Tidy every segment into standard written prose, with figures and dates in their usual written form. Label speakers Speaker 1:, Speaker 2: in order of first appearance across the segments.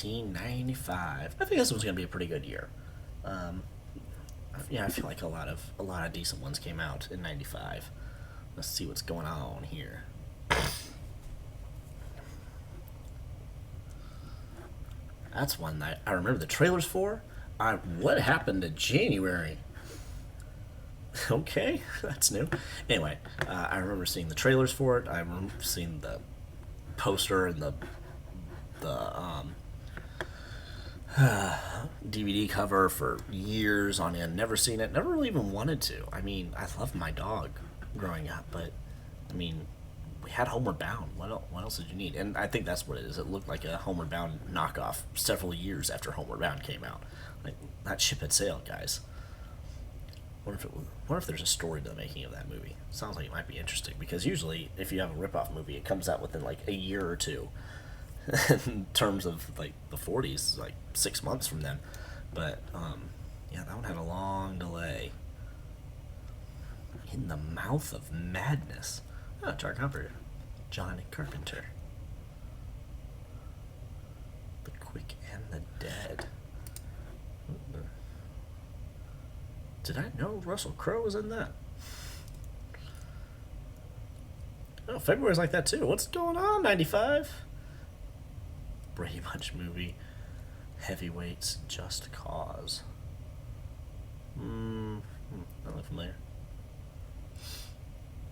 Speaker 1: 1995. I think this one's gonna be a pretty good year. Um, yeah, I feel like a lot of decent ones came out in '95. Let's see what's going on here. That's one that I remember the trailers for. What happened to January? Okay, that's new. Anyway, I remember seeing the trailers for it. I remember seeing the poster and the DVD cover for years on end. Never seen it. Never really even wanted to. I mean, I loved my dog growing up, but I mean, we had Homeward Bound. What else did you need? And I think that's what it is. It looked like a Homeward Bound knockoff several years after Homeward Bound came out. Like that ship had sailed, guys. What if there's a story to the making of that movie? Sounds like it might be interesting because usually if you have a ripoff movie, it comes out within like a year or two. In terms of like the '40s, like 6 months from then. But yeah, that one had a long delay. In the Mouth of Madness. Oh, John Carpenter. The Quick and the Dead. Did I know Russell Crowe was in that? Oh, February's like that too. What's going on, 95? Brady Bunch movie. Heavyweights, Just Cause. That look familiar.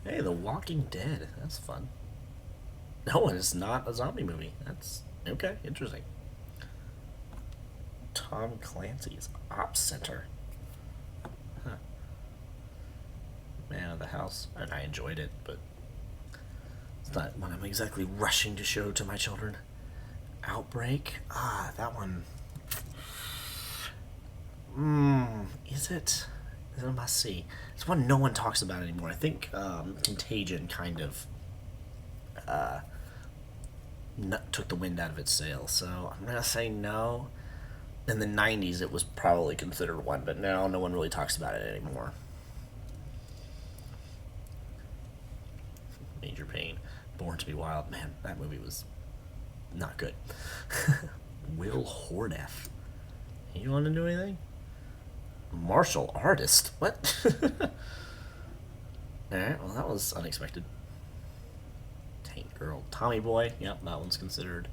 Speaker 1: Hey, The Walking Dead. That's fun. No, it's not a zombie movie. That's okay. Interesting. Tom Clancy's Ops Center. Huh. Man of the House, and I enjoyed it, but it's not one I'm exactly rushing to show to my children. Outbreak. That one. Is it? Is it a must see? It's one no one talks about anymore. I think Contagion kind of took the wind out of its sails. So I'm gonna say no. In the '90s, it was probably considered one, but now no one really talks about it anymore. Major Pain, Born to Be Wild. Man, that movie was not good. Will Horneff. You want to do anything? Martial artist? What? Alright, well, that was unexpected. Tank Girl. Tommy Boy. Yep, that one's considered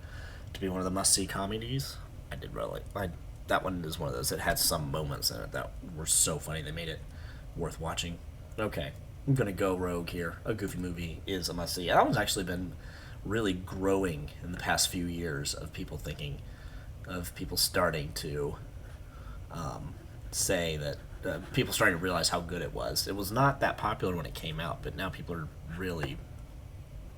Speaker 1: to be one of the must see comedies. I did really like. That one is one of those that had some moments in it that were so funny they made it worth watching. Okay, I'm gonna go rogue here. A Goofy movie is a must see. That one's actually been really growing in the past few years of people starting to say that people starting to realize how good it was. It was not that popular when it came out, but now people are really.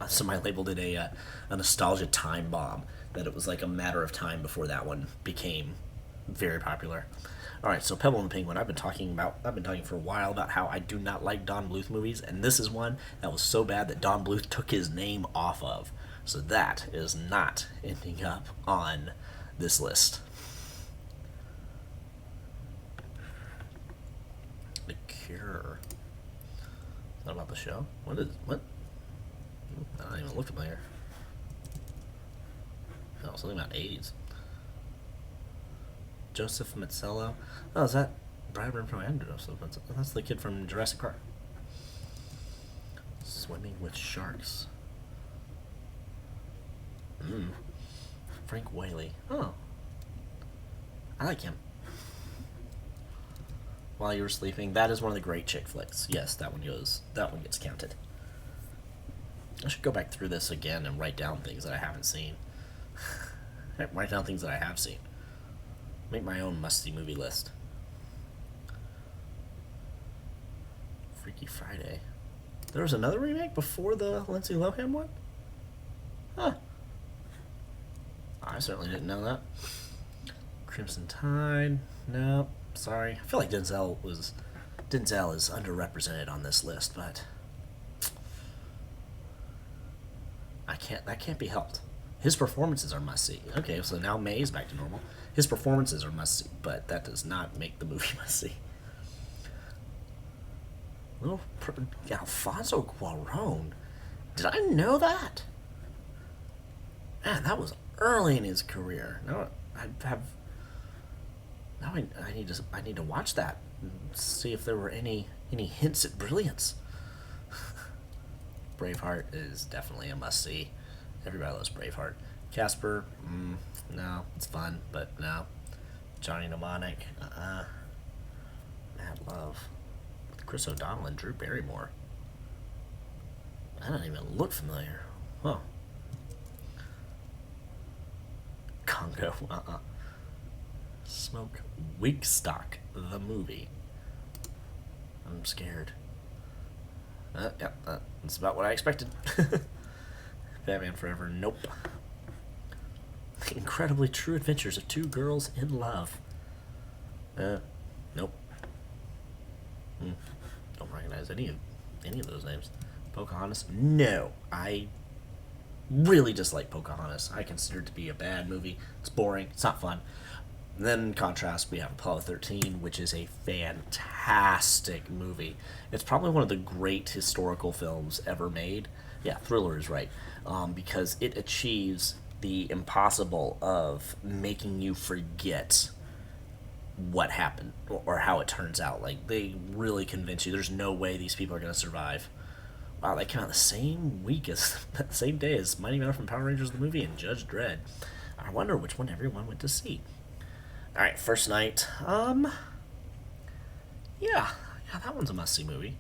Speaker 1: Somebody labeled it a nostalgia time bomb. That it was like a matter of time before that one became very popular. All right, so Pebble and the Penguin. I've been talking for a while about how I do not like Don Bluth movies, and this is one that was so bad that Don Bluth took his name off of. So that is not ending up on this list. The Cure. Is that about the show? What? I don't even look familiar. Oh, something about AIDS. Joseph Mazzello. Oh, is that Bradburn from Joseph Mazzello? That's the kid from Jurassic Park. Swimming with Sharks. Frank Whaley. Oh. I like him. While You Were Sleeping. That is one of the great chick flicks. Yes, that one gets counted. I should go back through this again and write down things that I haven't seen. Write down things that I have seen. Make my own must-see movie list. Freaky Friday. There was another remake before the Lindsay Lohan one? Huh. I certainly didn't know that. Crimson Tide. No, sorry. I feel like Denzel is underrepresented on this list, but that can't be helped. His performances are must see. Okay, so now May is back to normal. His performances are must see, but that does not make the movie must see. Alfonso Cuarón. Did I know that? Man, that was early in his career. No, I have now. I need to watch that and see if there were any hints at brilliance. Braveheart is definitely a must see. Everybody loves Braveheart. Casper, no, it's fun, but no. Johnny Mnemonic, Mad Love, with Chris O'Donnell and Drew Barrymore. I don't even look familiar. Huh. Congo, Smoke Wigstock, the movie. I'm scared. That's about what I expected. Batman Forever, nope. The Incredibly True Adventures of Two Girls in Love. Nope. Don't recognize any of those names. Pocahontas, no. I really dislike Pocahontas. I consider it to be a bad movie. It's boring. It's not fun. And then in contrast, we have Apollo 13, which is a fantastic movie. It's probably one of the great historical films ever made. Yeah, thriller is right. Because it achieves the impossible of making you forget what happened or how it turns out. Like, they really convince you there's no way these people are going to survive. Wow, that came out the same week as, the same day as Mighty Morphin Power Rangers the movie and Judge Dredd. I wonder which one everyone went to see. Alright, First Night. Yeah, that one's a must-see movie.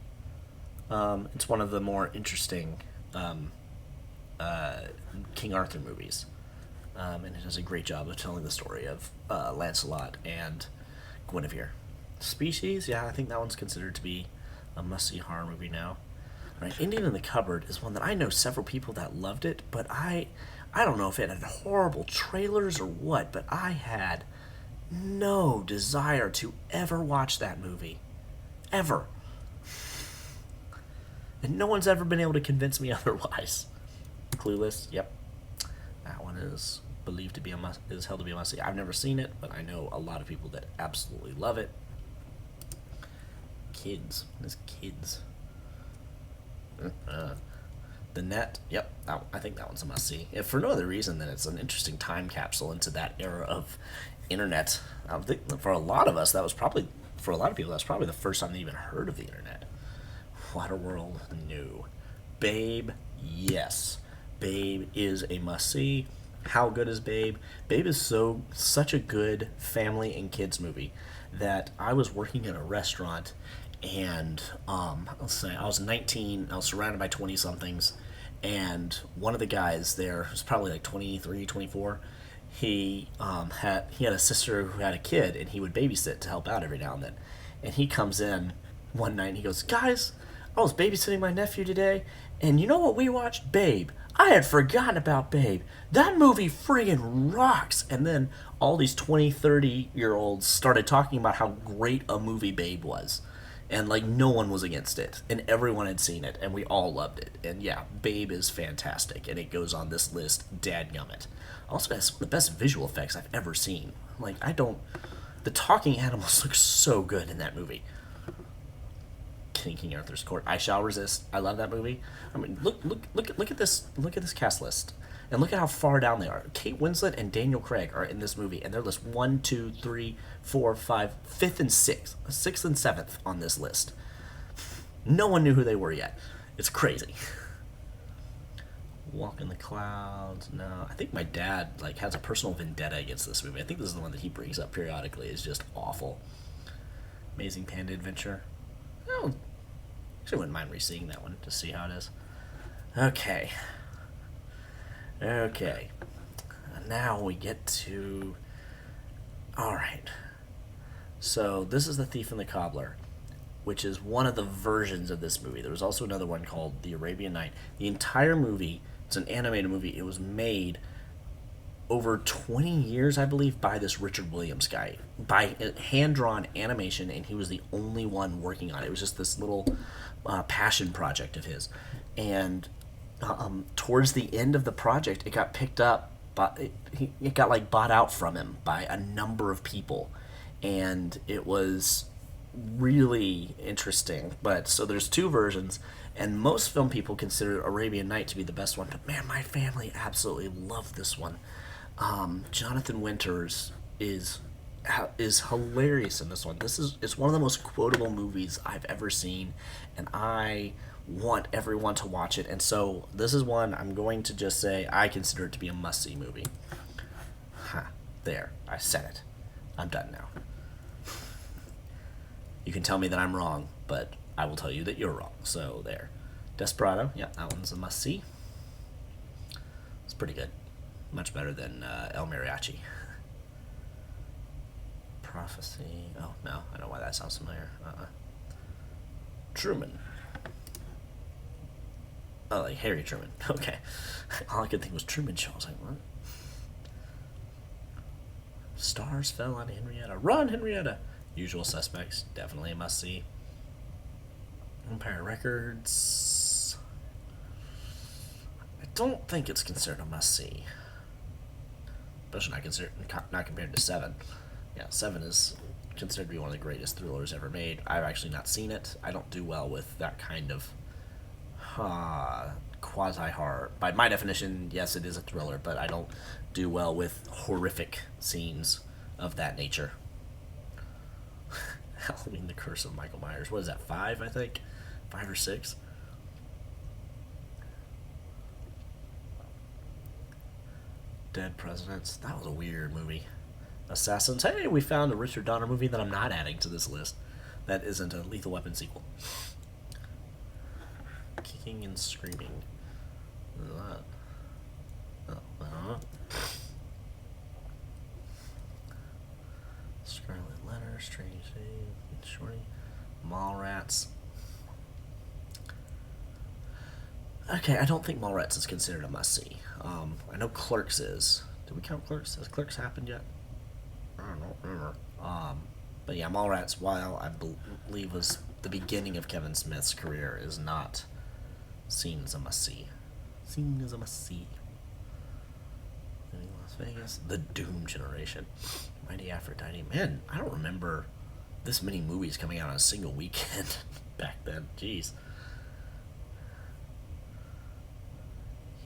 Speaker 1: It's one of the more interesting King Arthur movies. And it does a great job of telling the story of Lancelot and Guinevere. Species, yeah, I think that one's considered to be a must-see horror movie now. Right, Indian in the Cupboard is one that I know several people that loved it, but I don't know if it had horrible trailers or what, but I had no desire to ever watch that movie. Ever. And no one's ever been able to convince me otherwise. Clueless, yep. That one is believed to be is held to be a must-see. I've never seen it, but I know a lot of people that absolutely love it. Kids. There's Kids. The Net, yep, I think that one's a must-see. If for no other reason than it's an interesting time capsule into that era of internet. I think for a lot of us, for a lot of people, that's probably the first time they even heard of the internet. Waterworld, no. Babe, yes. Babe is a must-see. How good is Babe? Babe is such a good family and kids movie that I was working in a restaurant and let's say I was 19, I was surrounded by 20 somethings, and one of the guys there was probably like 23, 24. He had a sister who had a kid, and he would babysit to help out every now and then. And he comes in one night and he goes, "Guys, I was babysitting my nephew today, and you know what we watched? Babe. I had forgotten about Babe. That movie friggin' rocks." And then all these 20, 30-year-olds started talking about how great a movie Babe was. And, like, no one was against it. And everyone had seen it, and we all loved it. And, yeah, Babe is fantastic, and it goes on this list, dadgummit. Also has some of the best visual effects I've ever seen. Like, the talking animals look so good in that movie. King Arthur's Court. I Shall Resist. I love that movie. I mean, look at this cast list, and look at how far down they are. Kate Winslet and Daniel Craig are in this movie, and they're list 1, 2, 3, 4, 5, 5th and 6th, 6th and 7th on this list. No one knew who they were yet. It's crazy. Walk in the Clouds. No, I think my dad has a personal vendetta against this movie. I think this is the one that he brings up periodically. It's just awful. Amazing Panda Adventure. Oh, actually wouldn't mind re-seeing that one to see how it is. Okay. Now we get to... Alright. So, this is The Thief and the Cobbler, which is one of the versions of this movie. There was also another one called The Arabian Night. The entire movie, it's an animated movie. It was made over 20 years, I believe, by this Richard Williams guy. By hand-drawn animation, and he was the only one working on it. It was just this little passion project of his. And towards the end of the project, it got picked up, but it got bought out from him by a number of people. And it was really interesting. But so there's two versions, and most film people consider Arabian Night to be the best one. But man, my family absolutely loved this one. Jonathan Winters is is hilarious in this one. This is it's one of the most quotable movies I've ever seen, and I want everyone to watch it. And so this is one I'm going to just say I consider it to be a must see movie. Huh. There, I said it. I'm done now. You can tell me that I'm wrong, but I will tell you that you're wrong. So there. Desperado, yeah, that one's a must see. It's pretty good. Much better than El Mariachi. Prophecy. Oh, no, I don't know why that sounds familiar. Truman. Oh, like Harry Truman. Okay. All I could think was Truman Show. I was like, what? Stars fell on Henrietta. Run, Henrietta! Usual Suspects, definitely a must see. Empire Records. I don't think it's considered a must see. Especially not compared to Seven. Yeah, Seven is considered to be one of the greatest thrillers ever made. I've actually not seen it. I don't do well with that kind of quasi horror. By my definition, yes, it is a thriller, but I don't do well with horrific scenes of that nature. Halloween: The Curse of Michael Myers. What is that? 5, I think, 5 or 6. Dead Presidents. That was a weird movie. Assassins. Hey, we found a Richard Donner movie that I'm not adding to this list. That isn't a Lethal Weapon sequel. Kicking and Screaming. What is that? Oh, I don't know. Scarlet Letter, Strange Thing, Shorty, Mallrats. Okay, I don't think Mallrats is considered a must-see. I know Clerks is. Did we count Clerks? Has Clerks happened yet? I don't remember. But yeah, Mallrats, while I believe was the beginning of Kevin Smith's career, is not seen as a must-see. Seen as a must-see. Las Vegas. The Doom Generation. Mighty Aphrodite. Man, I don't remember this many movies coming out on a single weekend back then. Jeez.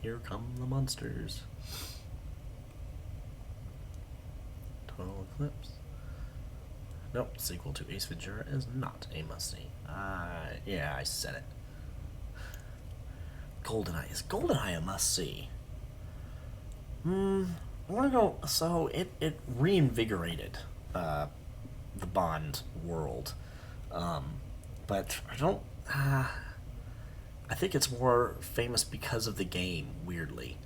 Speaker 1: Here Come the Monsters. Total Eclipse. Nope, sequel to Ace Ventura is not a must-see. Yeah, I said it. GoldenEye. Is GoldenEye a must-see? I want to go. So it reinvigorated the Bond world, but I don't. I think it's more famous because of the game. Weirdly,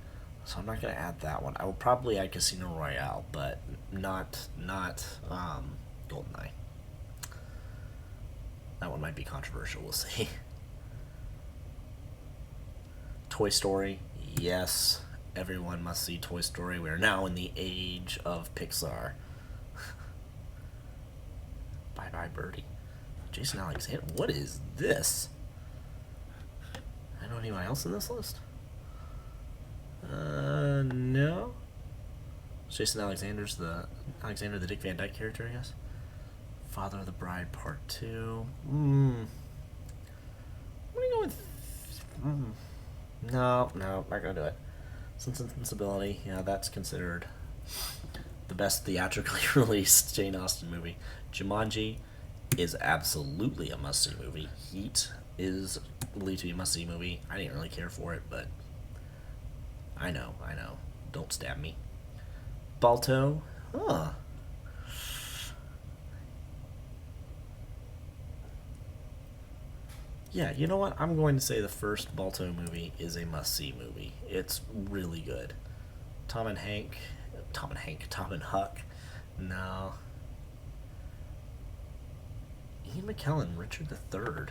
Speaker 1: so I'm not gonna add that one. I will probably add Casino Royale, but not GoldenEye. That one might be controversial. We'll see. Toy Story, yes. Everyone must see Toy Story. We are now in the age of Pixar. Bye Bye Birdie. Jason Alexander. What is this? I know anyone else in this list? No. Jason Alexander, the Dick Van Dyke character, I guess. Father of the Bride Part 2. What are you going with? No, not gonna do it. Sense and Sensibility, yeah, that's considered the best theatrically released Jane Austen movie. Jumanji is absolutely a must-see movie. Heat is believed to be a must-see movie. I didn't really care for it, but I know. Don't stab me. Balto, Yeah, you know what? I'm going to say the first Balto movie is a must-see movie. It's really good. Tom and Huck. No. Ian McKellen, Richard III.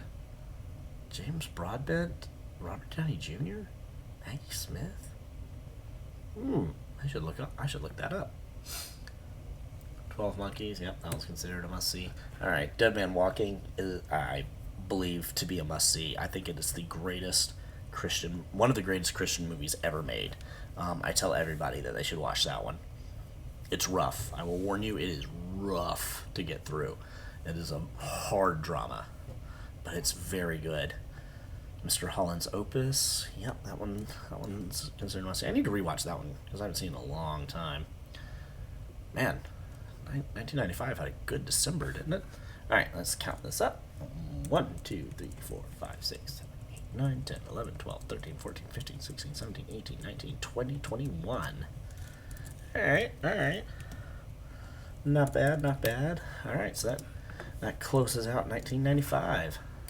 Speaker 1: James Broadbent, Robert Downey Jr., Maggie Smith. I should look that up. 12 Monkeys, yep, that was considered a must-see. Alright, Dead Man Walking is, I believe, to be a must-see. I think it is one of the greatest Christian movies ever made. I tell everybody that they should watch that one. It's rough. I will warn you, it is rough to get through. It is a hard drama, but it's very good. Mr. Holland's Opus. Yep, that one's considered must see. I need to rewatch that one because I haven't seen it in a long time. Man, 1995 had a good December, didn't it? All right, let's count this up. 1, 2, 3, 4, 5, 6, 7, 8, 9, 10, 11, 12, 13, 14, 15, 16, 17, 18, 19, 20, 21. All right. Not bad, not bad. All right, so that closes out 1995.